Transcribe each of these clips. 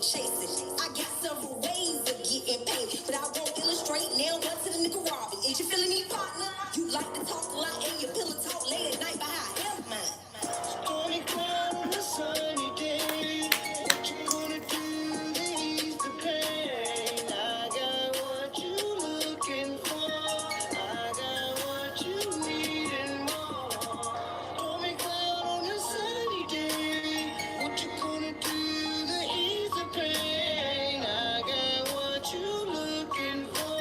chase it. I got several ways of getting paid, but I won't illustrate now. One to the Nicaraguan. Is you feeling me, partner? You like to talk a lot and your pillow talk late at night, but how I am mine. Only cloud on a sunny day. What you gonna do to ease the pain? I got what you looking for. I got what you need and more. Only cloud on a sunny day. What you gonna do to ease the pain? I got what you looking for.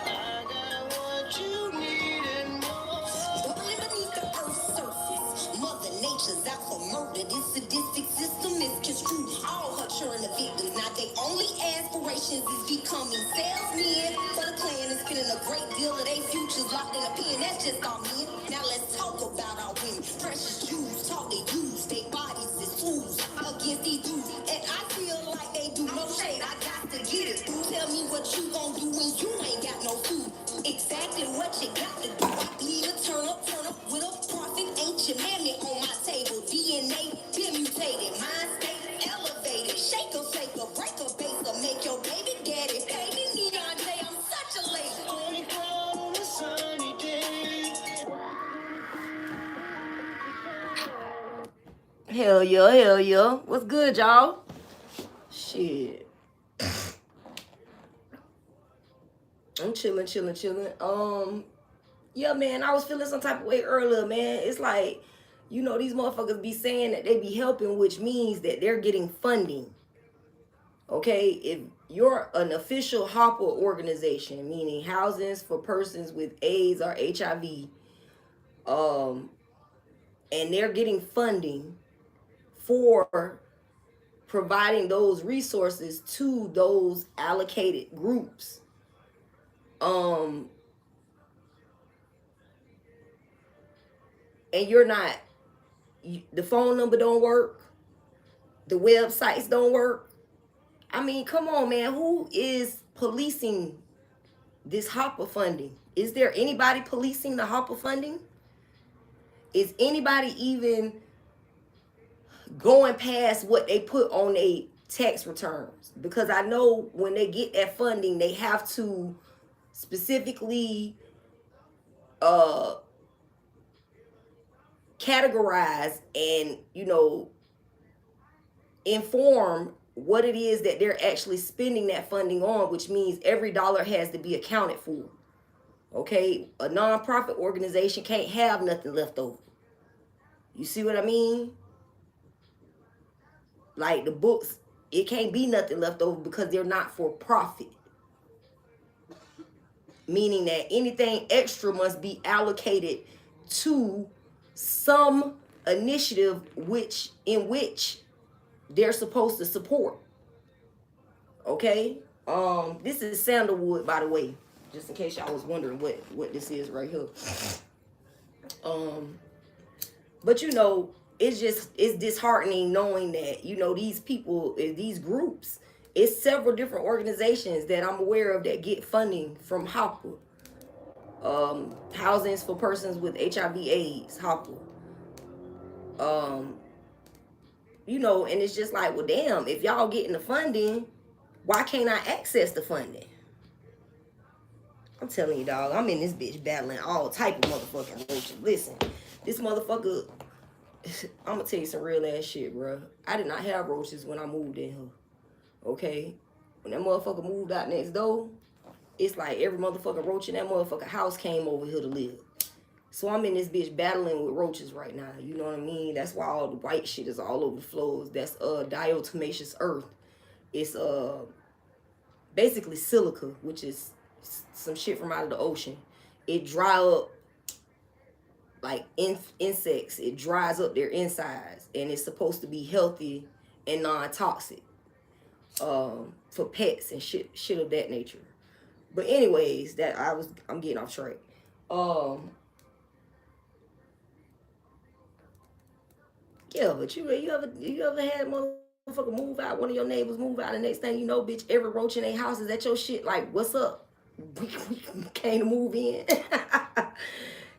I got what you need and more. Bubbling beneath the earth's surface, Mother Nature's out for murder. This sadistic system is construed. All her children are victims. Now they only aspirations is becoming salesmen for the clan and spending a great deal of their futures locked in a pen. That's just our men. Now let's talk about our women. Precious Jews talk they use their bodies as tools against these dudes. And I feel like they do no shade. I got to get it. Tell me what you gon' do when you ain't got no food. Exactly what you got to do. I need a turn up with a profit. Ancient mammy on my table. DNA been mutated. Mind state elevated. Shake a break a baser. Make your baby daddy pay me. Neon day, I'm such a lady. Only cloud on a sunny day. Hell yeah, hell yeah. What's good, y'all? Shit. I'm chilling. Yeah, man, I was feeling some type of way earlier, man. It's like, you know, these motherfuckers be saying that they be helping, which means that they're getting funding. Okay, if you're an official HopHop organization, meaning housings for persons with AIDS or HIV, and they're getting funding for providing those resources to those allocated groups, and you're not, the phone number don't work, the websites don't work. I mean, come on, man. Who is policing this HopHop funding? Is there anybody policing the HopHop funding? Is anybody even going past what they put on their tax returns? Because I know when they get that funding, they have to specifically categorize and, you know, inform what it is that they're actually spending that funding on, which means every dollar has to be accounted for. Okay, a nonprofit organization can't have nothing left over. You see what I mean? Like the books, it can't be nothing left over because they're not for profit. Meaning that anything extra must be allocated to some initiative in which they're supposed to support. Okay? This is sandalwood, by the way, just in case y'all was wondering what this is right here. But you know, it's disheartening knowing that, you know, these people, these groups, it's several different organizations that I'm aware of that get funding from HopHop. Housings for persons with HIV/AIDS, HopHop. You know, and it's just like, well, damn, if y'all getting the funding, why can't I access the funding? I'm telling you, dog, I'm in this bitch battling all type of motherfucking roaches. Listen, this motherfucker, I'm gonna tell you some real ass shit, bro. I did not have roaches when I moved in here. Okay? When that motherfucker moved out next door, it's like every motherfucking roach in that motherfucking house came over here to live. So I'm in this bitch battling with roaches right now. You know what I mean? That's why all the white shit is all over the floors. That's diatomaceous earth. It's basically silica, which is some shit from out of the ocean. It dry up like insects. It dries up their insides, and it's supposed to be healthy and non-toxic for pets and shit of that nature. But anyways, I'm getting off track. Yeah, but you ever had motherfucker move out, one of your neighbors move out, and the next thing you know, bitch, every roach in their house is at your shit like, what's up? We came to move in.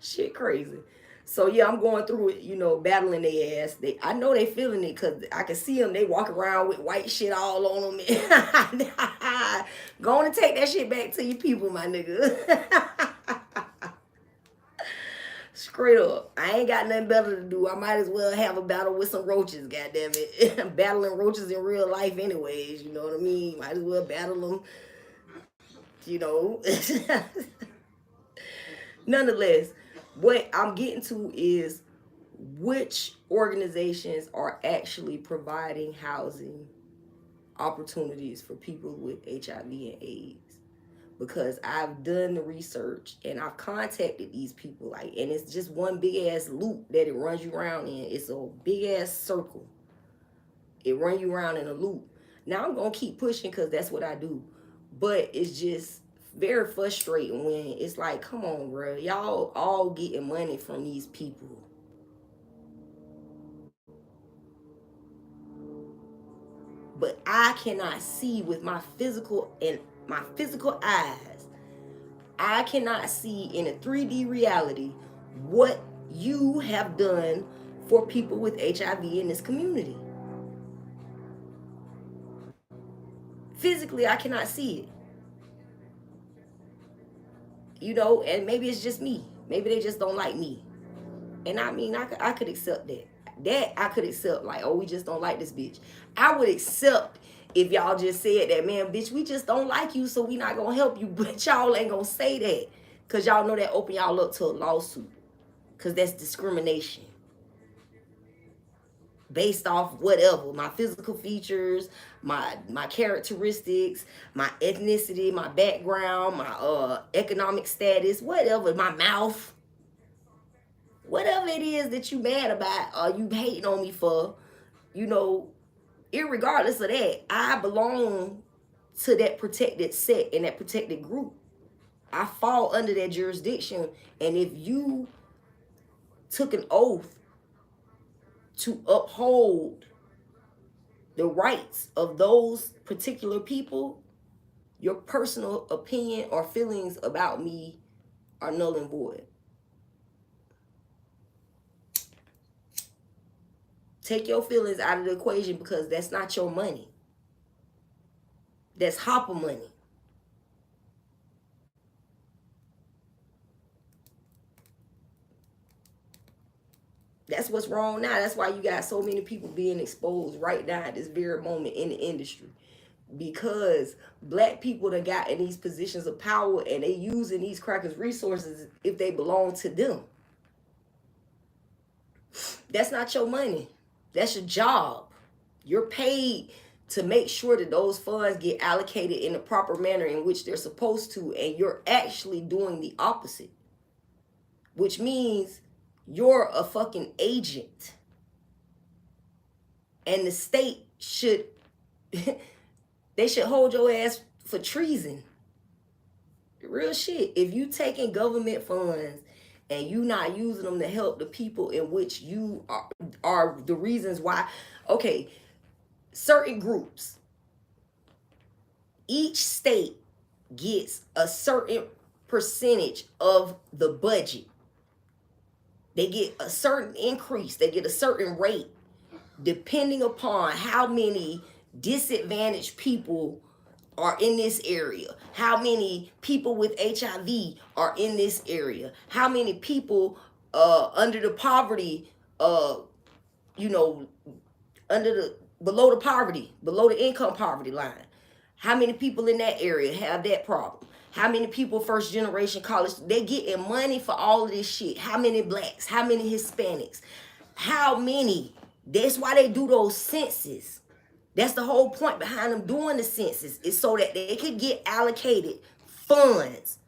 Shit crazy. So yeah, I'm going through it, you know, battling their ass. I know they feeling it because I can see them. They walk around with white shit all on them. Go on and take that shit back to your people, my nigga. Straight up. I ain't got nothing better to do. I might as well have a battle with some roaches, goddamn it. I'm battling roaches in real life anyways, you know what I mean? Might as well battle them, you know. Nonetheless, what I'm getting to is which organizations are actually providing housing opportunities for people with HIV and AIDS. Because I've done the research and I've contacted these people, like, and it's just one big ass loop that it runs you around in. It's a big ass circle. It runs you around in a loop. Now I'm gonna keep pushing because that's what I do. But it's just very frustrating when it's like, come on, bro, y'all all getting money from these people. But I cannot see with my physical eyes. I cannot see in a 3D reality what you have done for people with HIV in this community. Physically, I cannot see it. You know, and maybe it's just me. Maybe they just don't like me. And I mean, I could accept that. That I could accept, like, oh, we just don't like this bitch. I would accept if y'all just said that, man, bitch, we just don't like you, so we not gonna help you. But y'all ain't gonna say that. Cause y'all know that open y'all up to a lawsuit. Cause that's discrimination. Based off whatever, my physical features, my characteristics, my ethnicity, my background, my economic status, whatever, my mouth, whatever it is that you mad about or you hating on me for, you know, irregardless of that, I belong to that protected set and that protected group. I fall under that jurisdiction. And if you took an oath to uphold the rights of those particular people, your personal opinion or feelings about me are null and void. Take your feelings out of the equation because that's not your money. That's Hopper money. That's what's wrong now. That's why you got so many people being exposed right now at this very moment in the industry. Because black people that got in these positions of power and they using these crackers' resources if they belong to them. That's not your money. That's your job. You're paid to make sure that those funds get allocated in the proper manner in which they're supposed to, and you're actually doing the opposite. Which means you're a fucking agent. And the state should they should hold your ass for treason. Real shit. If you taking government funds and you not using them to help the people in which you are the reasons why, okay, certain groups, each state gets a certain percentage of the budget. They get a certain increase. They get a certain rate depending upon how many disadvantaged people are in this area, how many people with HIV are in this area, how many people under the poverty, you know, under the below the income poverty line. How many people in that area have that problem? How many people first generation college? They getting money for all of this shit. How many blacks? How many Hispanics? How many? That's why they do those census. That's the whole point behind them doing the census, is so that they could get allocated funds.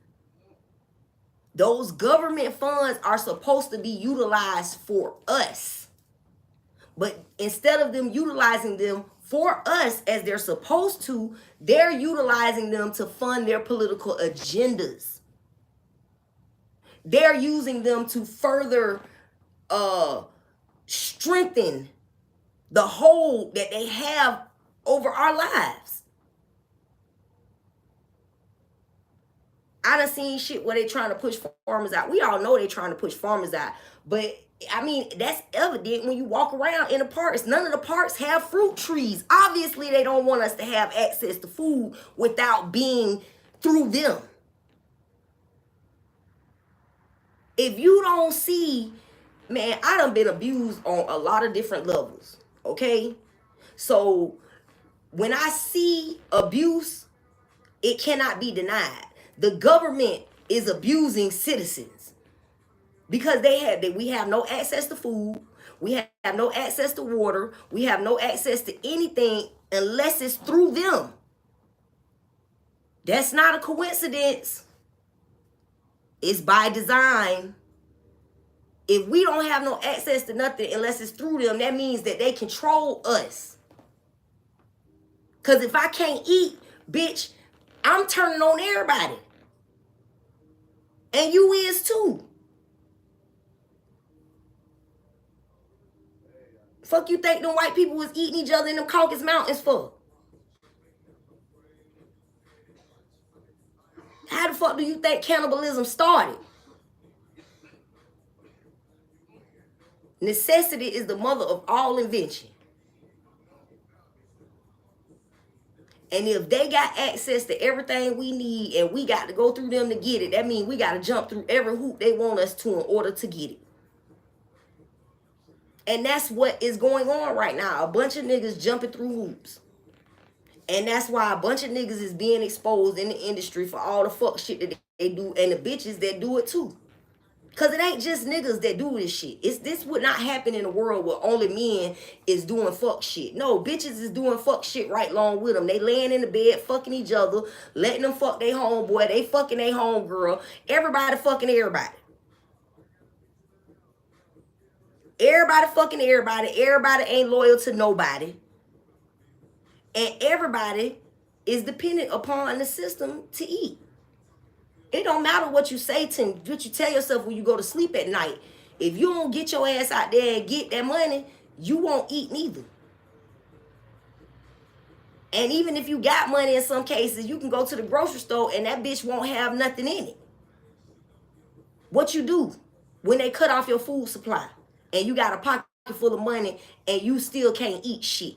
Those government funds are supposed to be utilized for us. But instead of them utilizing them for us as they're supposed to, they're utilizing them to fund their political agendas. They're using them to further strengthen the hold that they have over our lives. I done seen shit where they trying to push farmers out. We all know they trying to push farmers out. But, I mean, that's evident when you walk around in the parks. None of the parks have fruit trees. Obviously, they don't want us to have access to food without being through them. If you don't see, man, I done been abused on a lot of different levels, okay? So, when I see abuse, it cannot be denied. The government is abusing citizens because we have no access to food, we have no access to water, we have no access to anything unless it's through them. That's not a coincidence. It's by design. If we don't have no access to nothing unless it's through them, that means that they control us. Because if I can't eat, bitch, I'm turning on everybody. And you is too. Fuck you think them white people was eating each other in them Caucasus Mountains for? How the fuck do you think cannibalism started? Necessity is the mother of all invention. And if they got access to everything we need and we got to go through them to get it, that means we got to jump through every hoop they want us to in order to get it. And that's what is going on right now. A bunch of niggas jumping through hoops. And that's why a bunch of niggas is being exposed in the industry for all the fuck shit that they do and the bitches that do it too. Because it ain't just niggas that do this shit. This would not happen in a world where only men is doing fuck shit. No, bitches is doing fuck shit right along with them. They laying in the bed, fucking each other, letting them fuck their homeboy. They fucking their homegirl. Everybody fucking everybody. Everybody fucking everybody. Everybody ain't loyal to nobody. And everybody is dependent upon the system to eat. It don't matter what you say to what you tell yourself when you go to sleep at night. If you don't get your ass out there and get that money, you won't eat neither. And even if you got money in some cases, you can go to the grocery store and that bitch won't have nothing in it. What you do when they cut off your food supply and you got a pocket full of money and you still can't eat shit?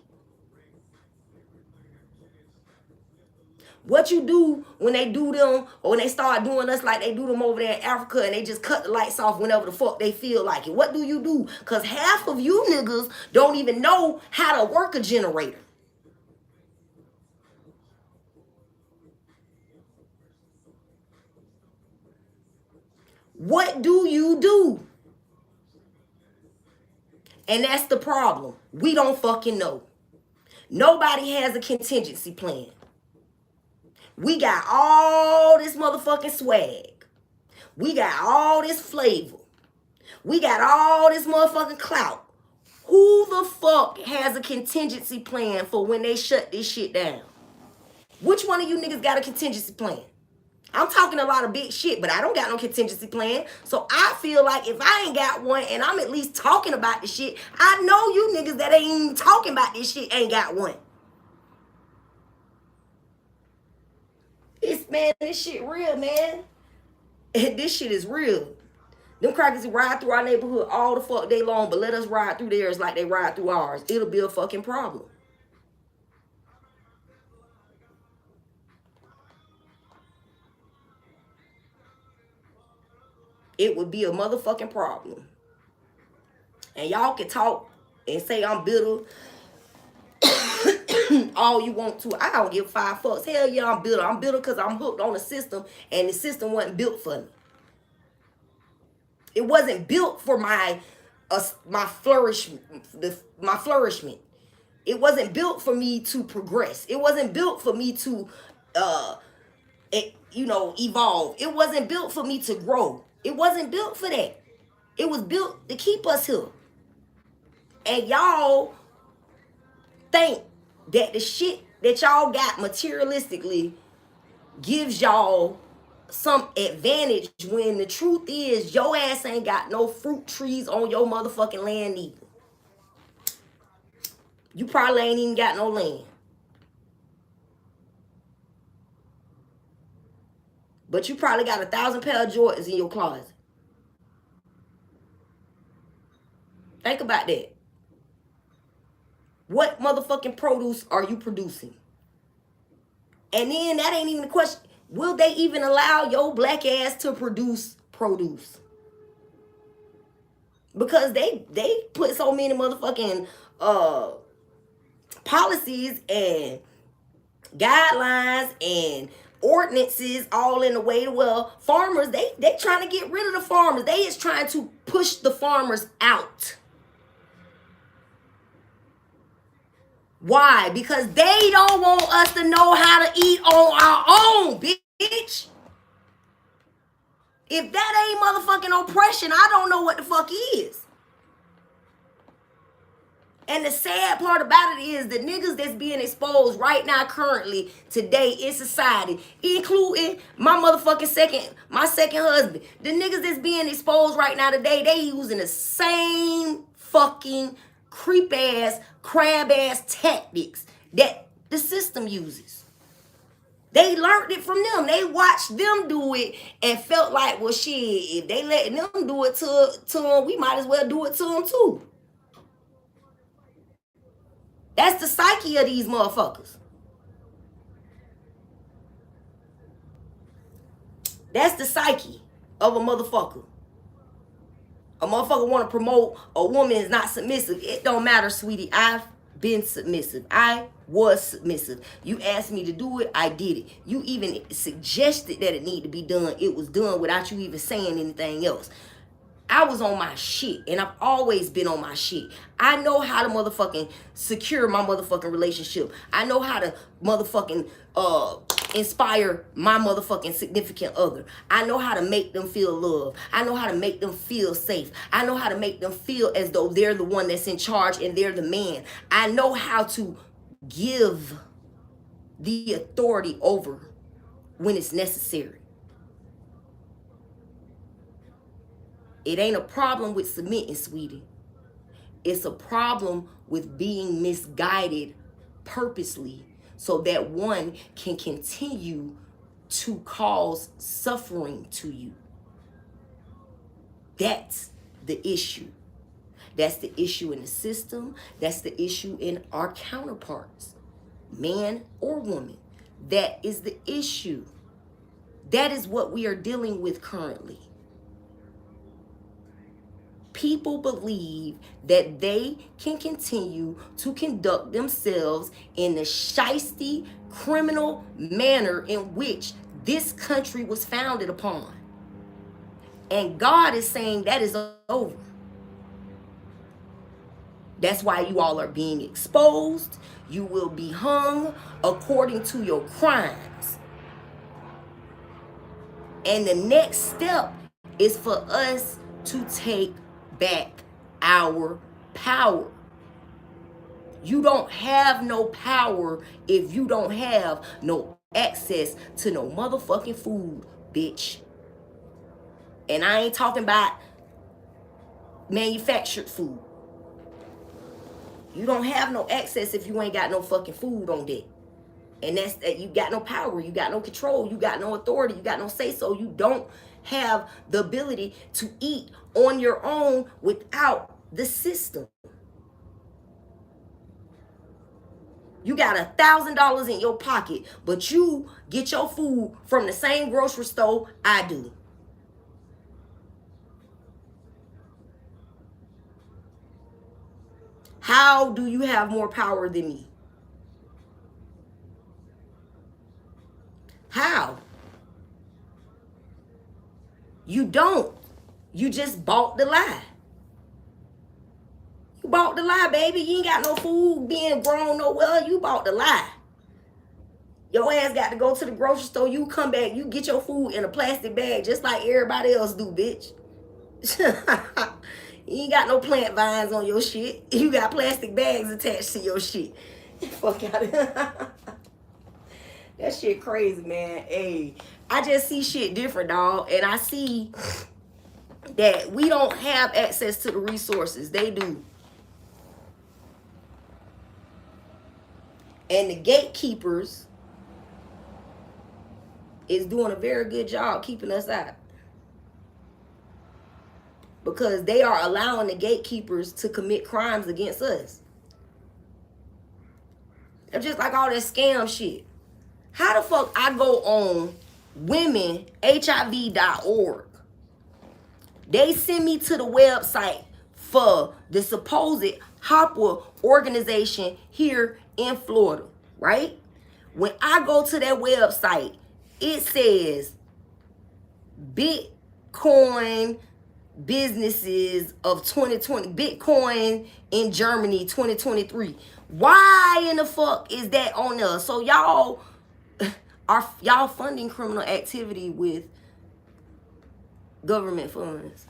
What you do when they do them or when they start doing us like they do them over there in Africa and they just cut the lights off whenever the fuck they feel like it? What do you do? Because half of you niggas don't even know how to work a generator. What do you do? And that's the problem. We don't fucking know. Nobody has a contingency plan. We got all this motherfucking swag. We got all this flavor. We got all this motherfucking clout. Who the fuck has a contingency plan for when they shut this shit down? Which one of you niggas got a contingency plan? I'm talking a lot of big shit, but I don't got no contingency plan. So I feel like if I ain't got one and I'm at least talking about this shit, I know you niggas that ain't even talking about this shit ain't got one. This shit real, man. This shit is real. Them crackers ride through our neighborhood all the fuck day long, but let us ride through theirs like they ride through ours. It'll be a fucking problem. It would be a motherfucking problem. And y'all can talk and say I'm bitter all you want to. I don't give 5 fucks. Hell yeah, I'm bitter. I'm bitter because I'm hooked on the system and the system wasn't built for me. It wasn't built for my flourishment. It wasn't built for me to progress. It wasn't built for me to evolve. It wasn't built for me to grow. It wasn't built for that. It was built to keep us here. And y'all think that the shit that y'all got materialistically gives y'all some advantage when the truth is your ass ain't got no fruit trees on your motherfucking land either. You probably ain't even got no land. But you probably got 1,000 pair of Jordans in your closet. Think about that. What motherfucking produce are you producing? And then that ain't even the question. Will they even allow your black ass to produce produce? Because they put so many motherfucking policies and guidelines and ordinances all in the way. Well, farmers, they trying to get rid of the farmers. They is trying to push the farmers out. Why? Because they don't want us to know how to eat on our own, bitch. If that ain't motherfucking oppression, I don't know what the fuck is. And the sad part about it is the niggas that's being exposed right now, currently, today in society, including my second husband. The niggas that's being exposed right now today, they using the same fucking creep ass, crab ass tactics that the system uses. They learned it from them. They watched them do it and felt like, well, shit, if they letting them do it to them, we might as well do it to them too. That's the psyche of these motherfuckers. That's the psyche of a motherfucker. A motherfucker want to promote a woman is not submissive. It don't matter, sweetie. I've been submissive. I was submissive. You asked me to do it, I did it. You even suggested that it need to be done. It was done without you even saying anything else. I was on my shit, and I've always been on my shit. I know how to motherfucking secure my motherfucking relationship. I know how to motherfucking inspire my motherfucking significant other. I know how to make them feel loved. I know how to make them feel safe. I know how to make them feel as though they're the one that's in charge and they're the man. I know how to give the authority over when it's necessary. It ain't a problem with submitting, sweetie. It's a problem with being misguided purposely so that one can continue to cause suffering to you. That's the issue. That's the issue in the system. That's the issue in our counterparts, man or woman. That is the issue. That is what we are dealing with currently. People believe that they can continue to conduct themselves in the shiesty, criminal manner in which this country was founded upon. And God is saying that is over. That's why you all are being exposed. You will be hung according to your crimes. And the next step is for us to take back our power. You don't have no power if you don't have no access to no motherfucking food, bitch. And I ain't talking about manufactured food. You don't have no access if you ain't got no fucking food on deck. And that's that. You got no power, you got no control, you got no authority, you got no say so. You don't have the ability to eat on your own without the system. You got $1,000 in your pocket, but you get your food from the same grocery store I do. How do you have more power than me? How? You don't. You just bought the lie. You bought the lie, baby. You ain't got no food being grown nowhere. You bought the lie. Your ass got to go to the grocery store. You come back. You get your food in a plastic bag just like everybody else do, bitch. You ain't got no plant vines on your shit. You got plastic bags attached to your shit. Fuck out of here. That shit crazy, man. Hey, I just see shit different, dog. And I see that we don't have access to the resources. They do. And the gatekeepers is doing a very good job keeping us out. Because they are allowing the gatekeepers to commit crimes against us. It's just like all that scam shit. How the fuck I go on womenhiv.org? They send me to the website for the supposed Hopper organization here in Florida, right? When I go to that website, it says Bitcoin businesses of 2020, Bitcoin in Germany 2023. Why in the fuck is that on there? So y'all are funding criminal activity with government funds.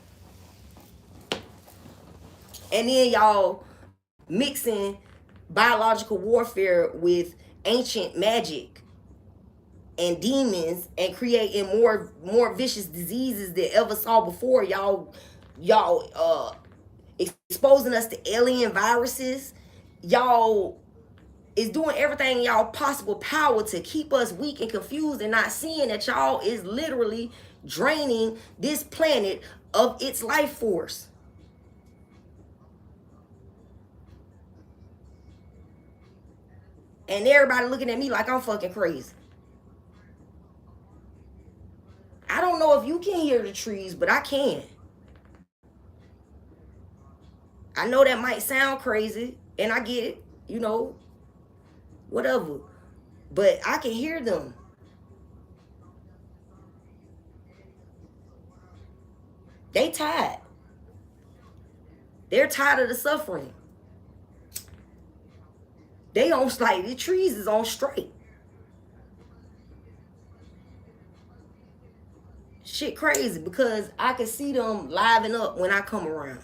And then y'all mixing biological warfare with ancient magic and demons and creating more vicious diseases than ever saw before. Y'all exposing us to alien viruses. Y'all is doing everything in y'all possible power to keep us weak and confused, and not seeing that y'all is literally draining this planet of its life force. And everybody looking at me like I'm fucking crazy. I don't know if you can hear the trees, but I can. I know that might sound crazy, and I get it, you know, whatever. But I can hear them. They tired. They're tired of the suffering. They on like the trees is on straight. Shit crazy, because I can see them liven up when I come around.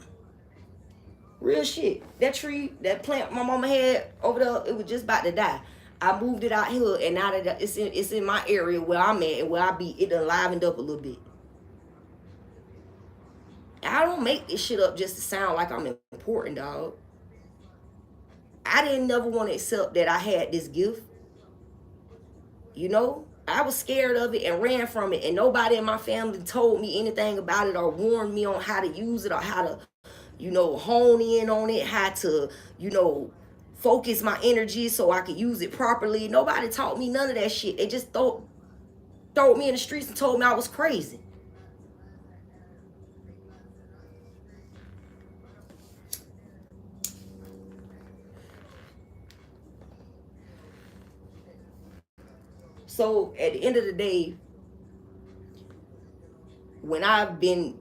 Real shit. That tree, that plant my mama had over there, it was just about to die. I moved it out here, and now that it's in my area where I'm at and where I be, it done livened up a little bit. I don't make this shit up just to sound like I'm important, dog. I didn't never want to accept that I had this gift. You know, I was scared of it and ran from it, and nobody in my family told me anything about it or warned me on how to use it or how to, you know, hone in on it, how to, you know, focus my energy so I could use it properly. Nobody taught me none of that shit. They just throw me in the streets and told me I was crazy. So at the end of the day, when I've been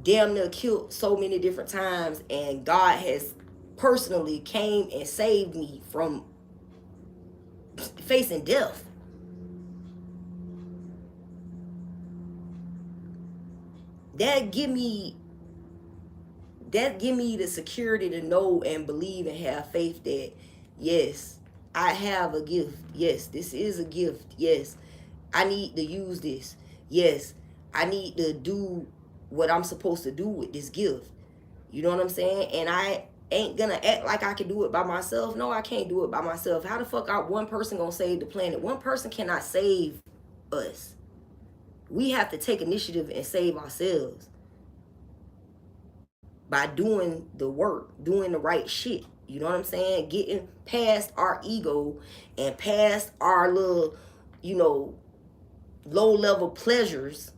damn near killed so many different times, and God has personally came and saved me from facing death, that give me the security to know and believe and have faith that yes, I have a gift. Yes, this is a gift. Yes, I need to use this. Yes, I need to do what I'm supposed to do with this gift. You know what I'm saying? And I ain't gonna act like I can do it by myself. No, I can't do it by myself. How the fuck are one person gonna save the planet? One person cannot save us. We have to take initiative and save ourselves by doing the work, doing the right shit. You know what I'm saying? Getting past our ego and past our little, you know, low level pleasures,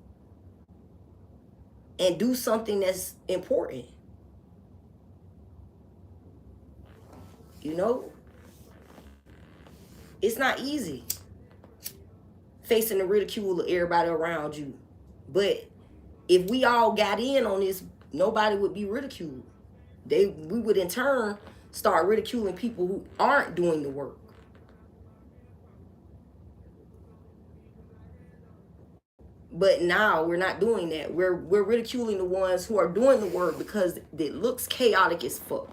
and do something that's important. You know? It's not easy facing the ridicule of everybody around you. But if we all got in on this, nobody would be ridiculed. We would in turn start ridiculing people who aren't doing the work. But now we're not doing that. We're ridiculing the ones who are doing the work because it looks chaotic as fuck.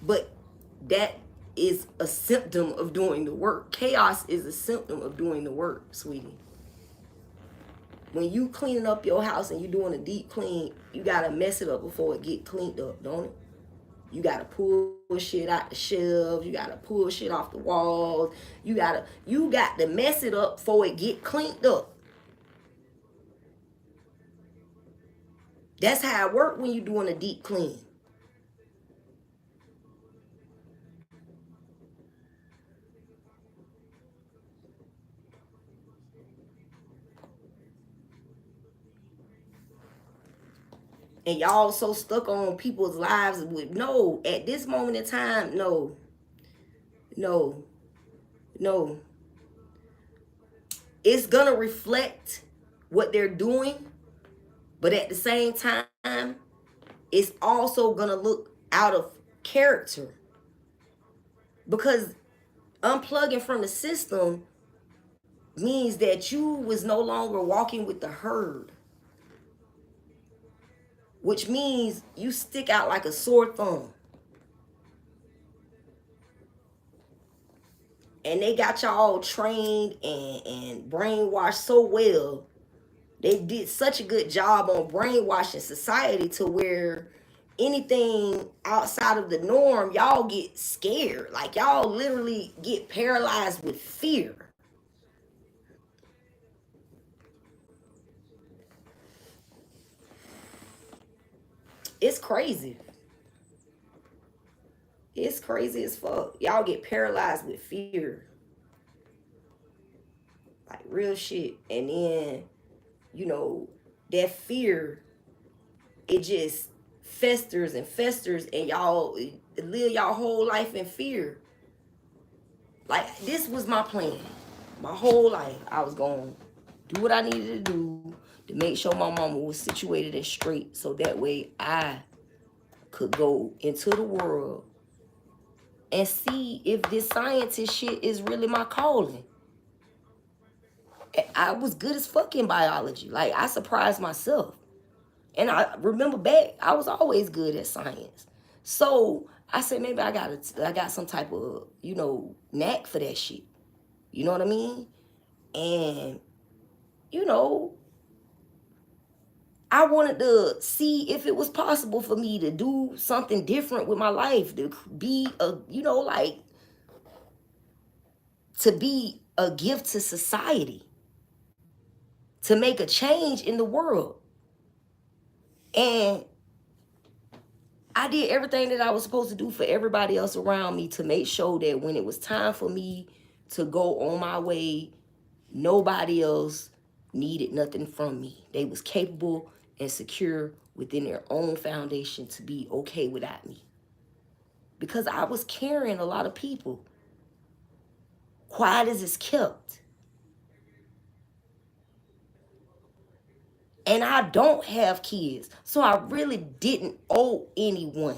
But that is a symptom of doing the work. Chaos is a symptom of doing the work, sweetie. When you cleaning up your house and you doing a deep clean, you gotta mess it up before it get cleaned up, don't it? You gotta pull shit out the shelves. You gotta pull shit off the walls. You got to mess it up before it get cleaned up. That's how it works when you're doing a deep clean. And y'all so stuck on people's lives with no, at this moment in time, no, no, no. It's gonna reflect what they're doing, but at the same time, it's also gonna look out of character. Because unplugging from the system means that you was no longer walking with the herd, which means you stick out like a sore thumb. And they got y'all trained and brainwashed so well. They did such a good job on brainwashing society to where anything outside of the norm, y'all get scared. Like y'all literally get paralyzed with fear. It's crazy. It's crazy as fuck. Y'all get paralyzed with fear. Like real shit. And then, you know, that fear, it just festers and festers, and y'all live y'all whole life in fear. Like this was my plan. My whole life, I was going to do what I needed to do to make sure my mama was situated and straight, so that way I could go into the world and see if this scientist shit is really my calling. I was good as fuck in biology. Like I surprised myself. And I remember back, I was always good at science. So I said, maybe I got some type of, you know, knack for that shit. You know what I mean? And, you know, I wanted to see if it was possible for me to do something different with my life, to be a, you know, like, to be a gift to society, to make a change in the world. And I did everything that I was supposed to do for everybody else around me to make sure that when it was time for me to go on my way, nobody else needed nothing from me. They was capable and secure within their own foundation to be okay without me. Because I was carrying a lot of people. Quiet as it's kept. And I don't have kids. So I really didn't owe anyone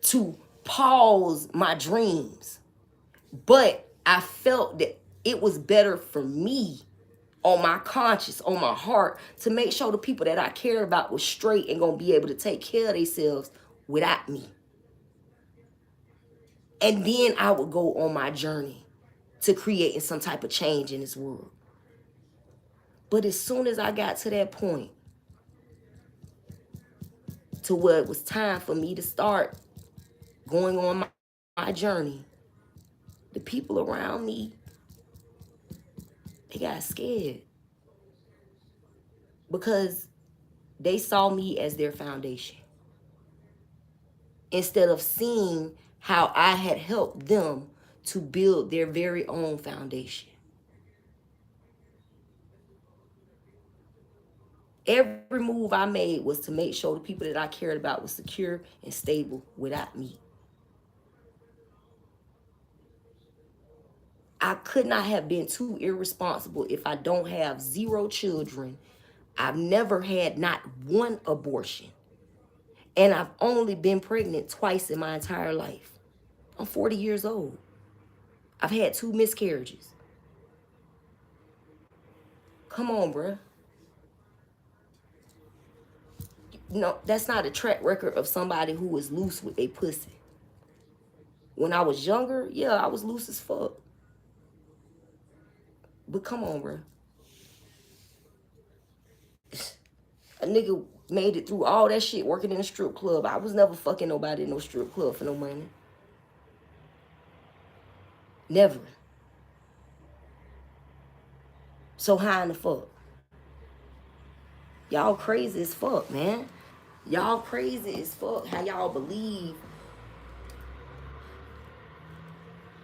to pause my dreams. But I felt that it was better for me on my conscience, on my heart, to make sure the people that I cared about was straight and gonna be able to take care of themselves without me. And then I would go on my journey to creating some type of change in this world. But as soon as I got to that point, to where it was time for me to start going on my journey, the people around me, they got scared because they saw me as their foundation instead of seeing how I had helped them to build their very own foundation. Every move I made was to make sure the people that I cared about were secure and stable without me. I could not have been too irresponsible if I don't have 0 children. I've never had not one abortion. And I've only been pregnant twice in my entire life. I'm 40 years old. I've had 2 miscarriages. Come on, bruh. No, that's not a track record of somebody who was loose with a pussy. When I was younger, yeah, I was loose as fuck. But come on, bro. A nigga made it through all that shit working in a strip club. I was never fucking nobody in no strip club for no money. Never. So how in the fuck? Y'all crazy as fuck, man. Y'all crazy as fuck. How y'all believe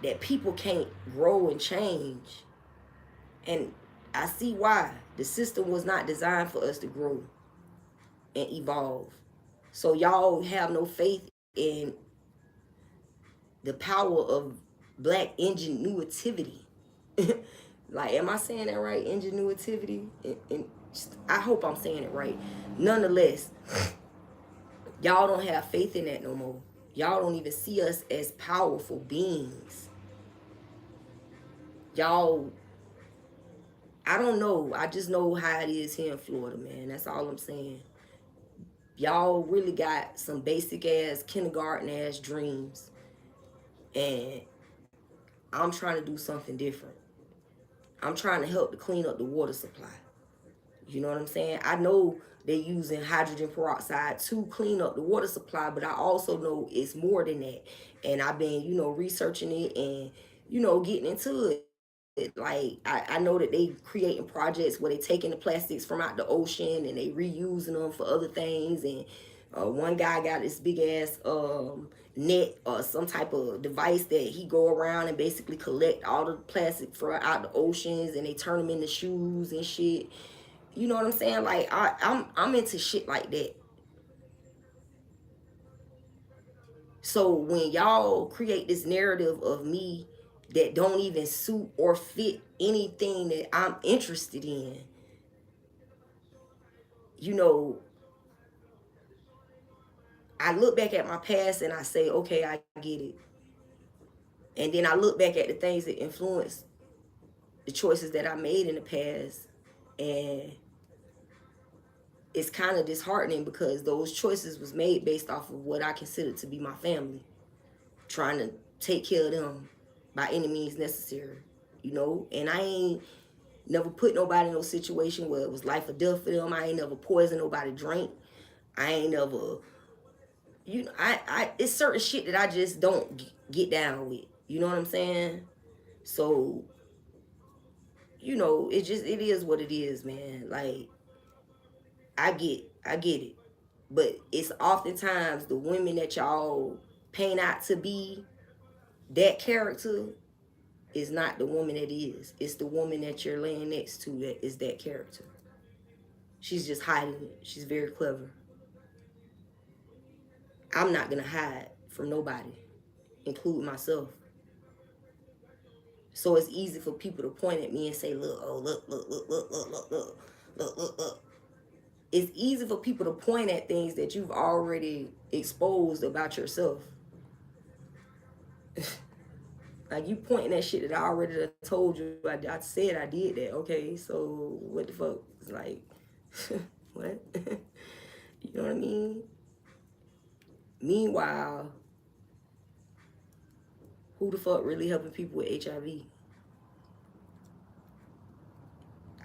that people can't grow and change. And I see why. The system was not designed for us to grow and evolve. So y'all have no faith in the power of black ingenuity. Like, am I saying that right? Ingenuity? And I hope I'm saying it right. Nonetheless, y'all don't have faith in that no more. Y'all don't even see us as powerful beings. Y'all, I don't know. I just know how it is here in Florida, man. That's all I'm saying. Y'all really got some basic ass kindergarten ass dreams. And I'm trying to do something different. I'm trying to help to clean up the water supply. You know what I'm saying? I know they're using hydrogen peroxide to clean up the water supply, but I also know it's more than that. And I've been, researching it and, getting into it. Like, I know that they creating projects where they taking the plastics from out the ocean and they reusing them for other things. And one guy got this big ass net or some type of device that he go around and basically collect all the plastic from out the oceans, and they turn them into shoes and shit. You know what I'm saying? Like, I'm into shit like that. So when y'all create this narrative of me that don't even suit or fit anything that I'm interested in, I look back at my past and I say, okay, I get it. And then I look back at the things that influenced the choices that I made in the past, and it's kind of disheartening because those choices was made based off of what I consider to be my family, trying to take care of them by any means necessary, and I ain't never put nobody in no situation where it was life or death for them. I ain't never poisoned nobody drink. I ain't never, I it's certain shit that I just don't get down with. You know what I'm saying? So, it is what it is, man. Like, I get it. But it's oftentimes the women that y'all paint out to be that character is not the woman that is. It's the woman that you're laying next to that is that character. She's just hiding it. She's very clever. I'm not gonna hide from nobody, including myself. So it's easy for people to point at me and say, look, oh, look. It's easy for people to point at things that you've already exposed about yourself. Like, you pointing at shit that I already told you. I said I did that. Okay, so what the fuck? It's like, what? You know what I mean? Meanwhile, who the fuck really helping people with HIV?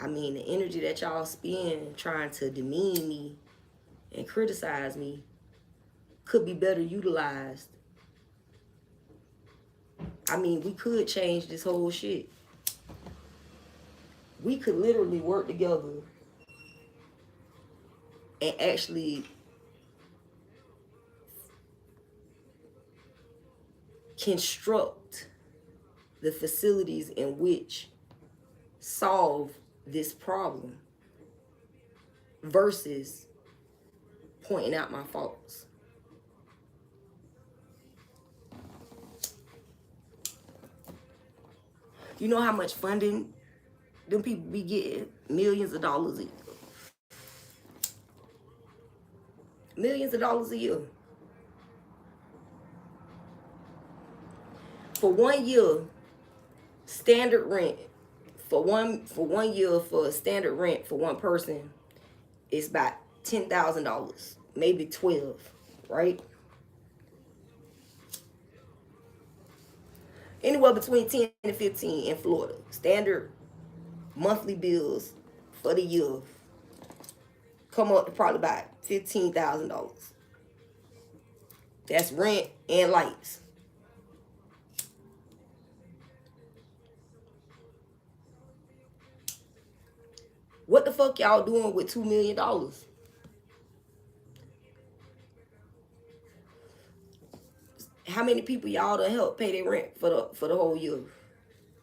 I mean, the energy that y'all spend trying to demean me and criticize me could be better utilized. I mean, we could change this whole shit. We could literally work together and actually construct the facilities in which solve this problem versus pointing out my faults. You know how much funding them people be getting? Millions of dollars a year. Millions of dollars a year. For 1 year, standard rent for one year for standard rent for one person is about $10,000, maybe 12, right? Anywhere between 10 and 15 in Florida. Standard monthly bills for the year come up to probably about $15,000. That's rent and lights. What the fuck y'all doing with $2 million? How many people y'all done help pay their rent for the whole year?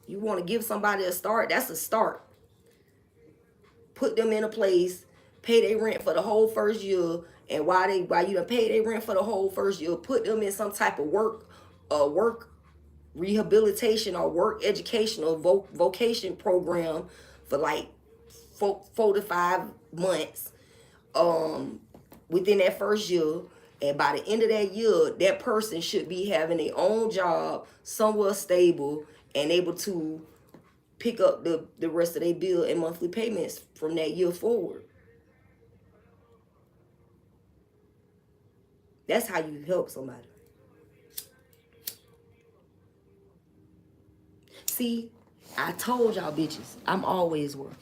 You want to give somebody a start? That's a start. Put them in a place, pay their rent for the whole first year, and while you done pay their rent for the whole first year, put them in some type of work rehabilitation or work educational vocation program for like 4 to 5 months within that first year. And by the end of that year, that person should be having their own job, somewhere stable, and able to pick up the rest of their bill and monthly payments from that year forward. That's how you help somebody. See, I told y'all bitches, I'm always working.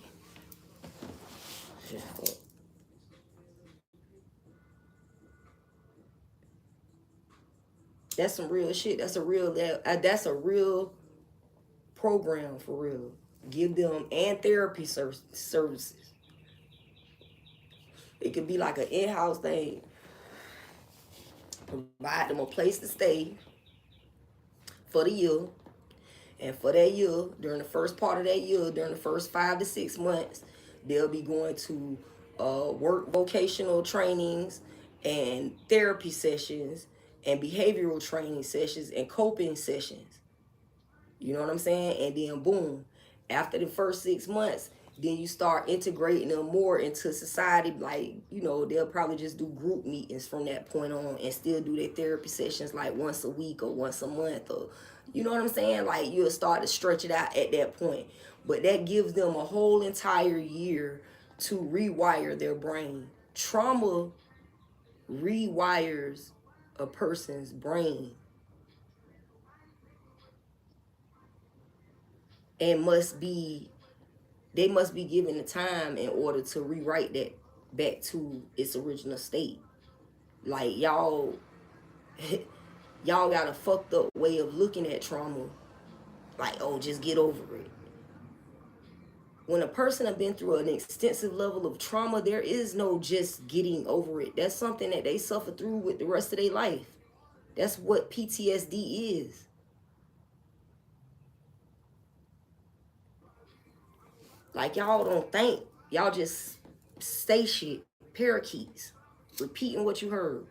That's some real shit. That's a real program for real. Give them and therapy services. It could be like an in-house thing. Provide them a place to stay for the year. And for that year, during the first part of that year, during the first 5 to 6 months, they'll be going to work vocational trainings and therapy sessions and behavioral training sessions and coping sessions. You know what I'm saying? And then boom, after the first 6 months, then you start integrating them more into society. Like, you know, they'll probably just do group meetings from that point on and still do their therapy sessions like once a week or once a month, or you know what I'm saying? Like, you'll start to stretch it out at that point. But that gives them a whole entire year to rewire their brain. Trauma rewires a person's brain and they must be given the time in order to rewrite that back to its original state. Like, y'all got a fucked up way of looking at trauma. Like, oh, just get over it. When a person has been through an extensive level of trauma, there is no just getting over it. That's something that they suffer through with the rest of their life. That's what PTSD is. Like, y'all don't think. Y'all just say shit. Parakeets. Repeating what you heard.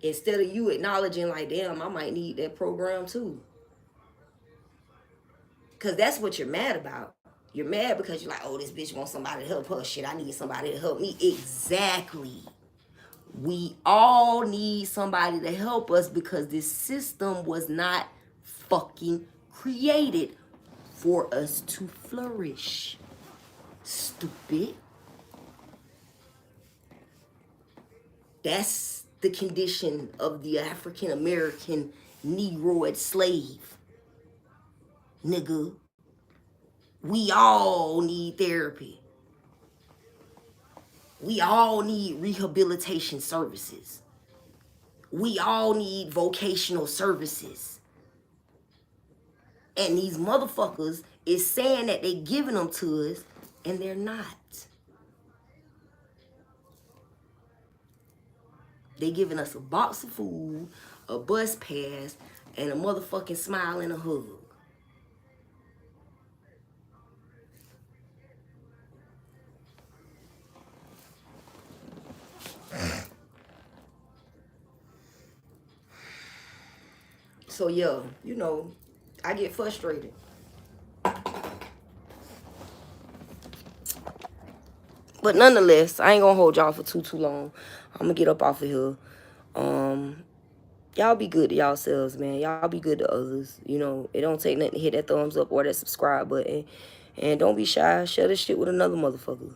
Instead of you acknowledging like, damn, I might need that program too. Because that's what you're mad about. You're mad because you're like, oh, this bitch wants somebody to help her. Shit, I need somebody to help me. Exactly. We all need somebody to help us because this system was not fucking created for us to flourish. Stupid. That's the condition of the African American Negroid slave. Nigga. We all need therapy. We all need rehabilitation services. We all need vocational services. And these motherfuckers is saying that they giving them to us, and they're not. They giving us a box of food, a bus pass, and a motherfucking smile and a hug. So yeah, you know, I get frustrated. But nonetheless, I ain't gonna hold y'all for too long. I'm gonna get up off of here. Y'all be good to yourselves, man. Y'all be good to others. You know, it don't take nothing to hit that thumbs up or that subscribe button. And don't be shy. Share this shit with another motherfucker.